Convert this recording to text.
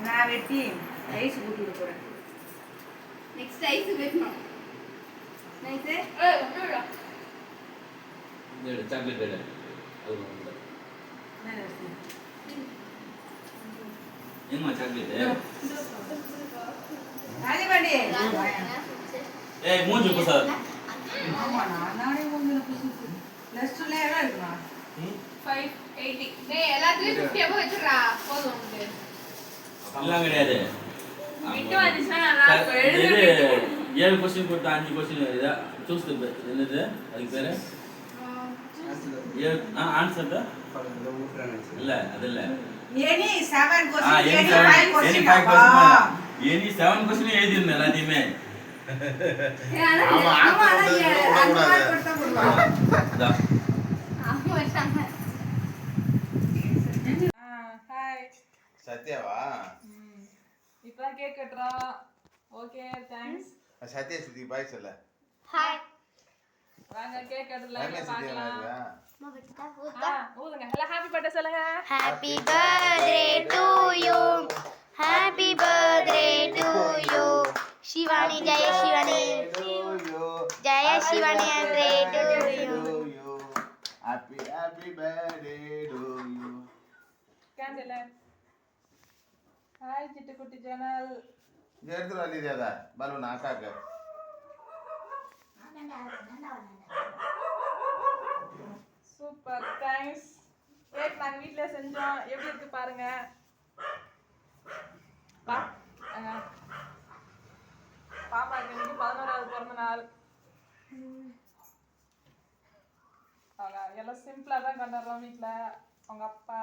நான் வெட்டி ஐஸ் ஊத்தி போறேன். நெக்ஸ்ட் ஐஸ் வெட்டணும். நைஸ் ஒண்ணுடா. இந்த சாக்லேட் எடு. அது ஒண்ணு. ஏமா சாக்லேட்? ஆதி பாண்டி. ஏய் மூஞ்சி புசாத. ஆமா நானே மூஞ்சி புசாது. ப்ளஸ் 2ல எவ்வளவு இருக்குமா? 580. டேய் எல்லாத்துலயும் 50 அபோ வெச்சுடா. போதும் உனக்கு. எல்லாம் கிடையாது. விட்டு வந்துச்சா நான் இது 7 क्वेश्चन போட்டு 5 क्वेश्चन இதா சூஸ் என்னது அதுக்கு பேரு ஆன்சர் தான் இல்ல அது இல்ல any 7 question any 5 question any 7 question எழுதிருந்தேன் எல்லாத்தையுமே ஆமா ஆமா அந்த மாதிரி கொடுத்தா போடுவாங்க. ஹாய் சத்யாவா இப்போ கேக் கட்றோம். Okay thanks. சத்யா சுத்தி பாய் சொல்ல. ஹாய் வாங்க கேக் கட்டலாம் சத்யா பார்க்கலாம். ஊதுங்க எல்லாம் ஹாப்பி பர்த்டே சொல்லுங்க. Happy birthday to you. Happy birthday to you. Shivani Jaya Shivani. Jaya Shivani and to you. Happy birthday to you. Candle. Hi சிட்டுக்குட்டி சேனல். எடுத்து வரலையாதா பலூன் அக்காக்கு. Super thanks. கேக் நாங்க வீட்ல செஞ்சோம். எப்படி இருக்கு பாருங்க. பாப்பாக்கு இன்னைக்கு 11வது பிறந்த நாள். எல்லாம் சிம்பிளா தான் கொண்டாடுறோம் வீட்ல. அவங்க அப்பா